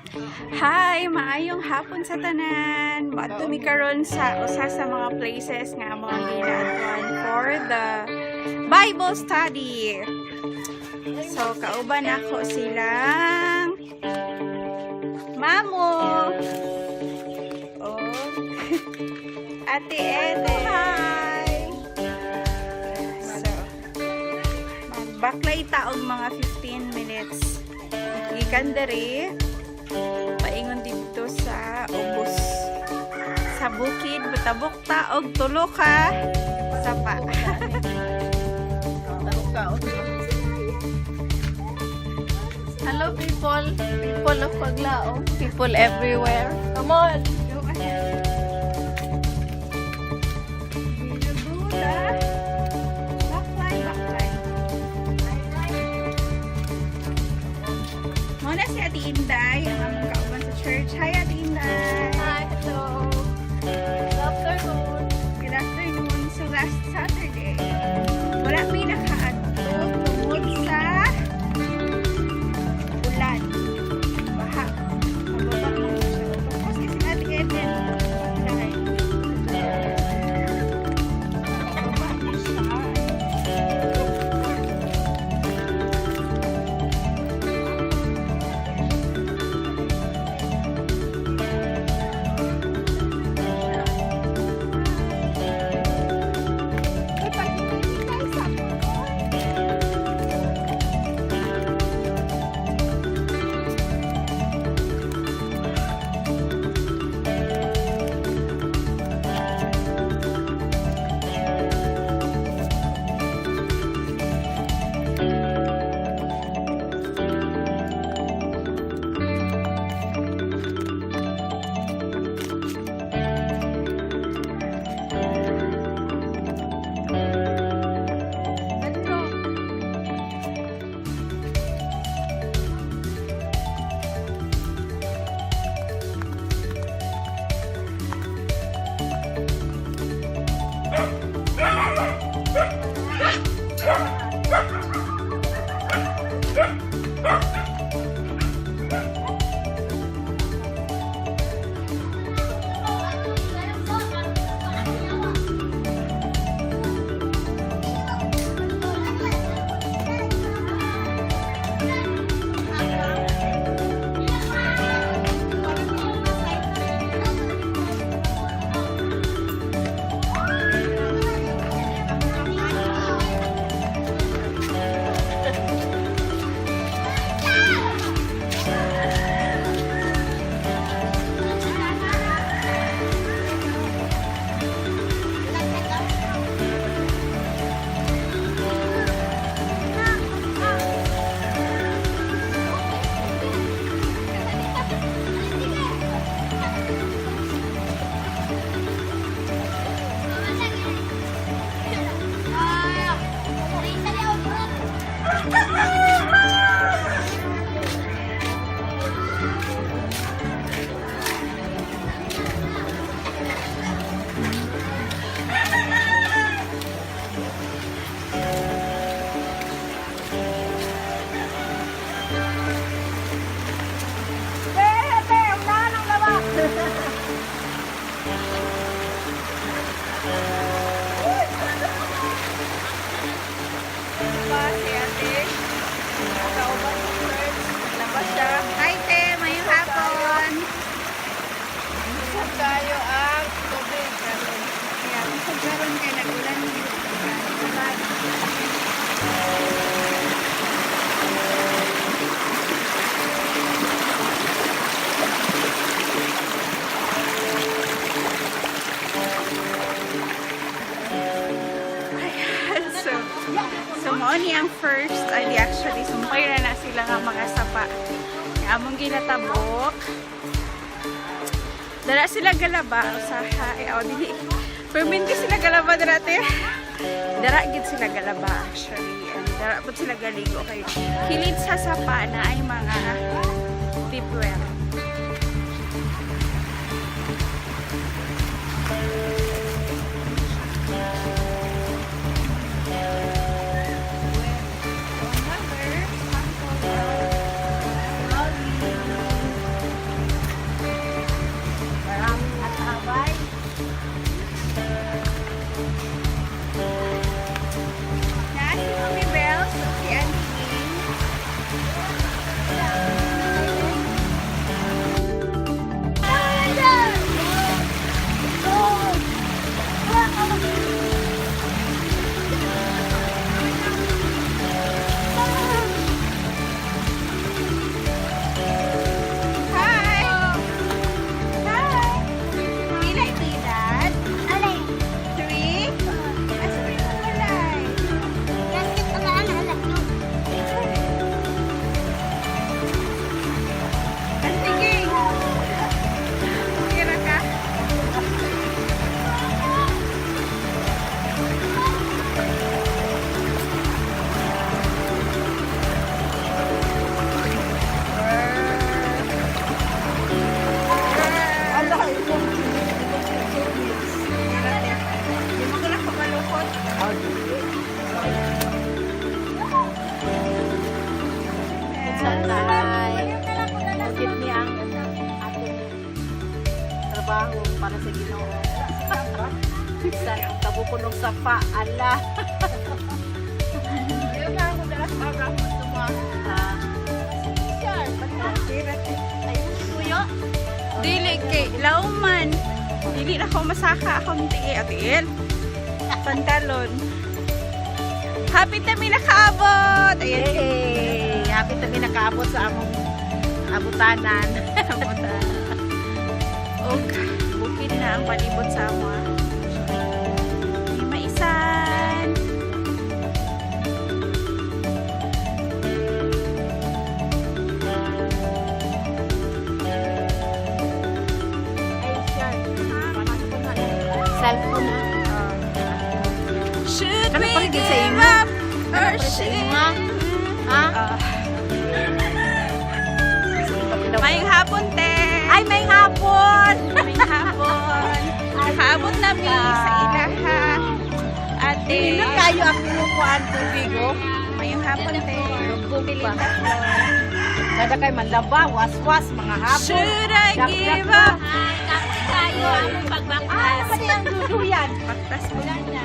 Hi, maayong hapon sa tanan. Maadto mi karon sa usa sa mga places nga among ginatuan for the Bible study. So kauban ako silang Mamo. Oh. Ate Ede. Hi. So magbaklay ta og mga 15 minutes. Gikan dere paingon dito sa ubos sa bukid butabok ta og tulo ka sapa. Hello people of Paglaong, people everywhere, come on, go ahead. Muna si Ate Inday, ang among kauban sa church. Hi, Ate Inday! Hi, hello. Good afternoon. Good afternoon. So, last Saturday, wala may nakaadto tungkol sa ulan. Baha. Mababa mo siya. Tapos kasi si Ate Eden, dahil mababa mo siya. Hi, Te! Mayong hapon! Busog tayo ang tubig. Kaya, busog karon kay nagulan dito. Ayan, so mao ni ang first, ay di actually, sumpay na sila nga mga sapa. Nga among ginatabok. Dara sila galaba, usaha, dili. Perminti sila galaba dati. Dara gid sila galaba actually. And dara po sila galigo kay kilid sa sapa na ay mga tipware. para sa Ginoo. Sa kabukunog sa pa, ala. Ayun na ako dalas para tuma. Kuya, Dili kay lauman. Dili na ko masaka akong tiil. Pantalon. Happy na mi nakaabot. Ayan. hey, happy kami nakaabot sa among abutanan. Okay. Bukid na ang palibot sa mo. May maisan. Cellphone na. Should Kami we paligid sa give imo? up or Kami sa should imo, ha? Mayong hapon, te. Ay, may hapon! Mayong hapon. Nakaabot na mi sa ilaha. Ate. Hindi kayo ang pinukuhaan tubig, oh. Mayong hapon, te. Tubig pa. Kada kay manlaba, was-was, mga hapon. Should I Dak-dak give na. up? Tayo, among pagbaktas. Ah, pati ang duduyan. Baktas mo. Wala na.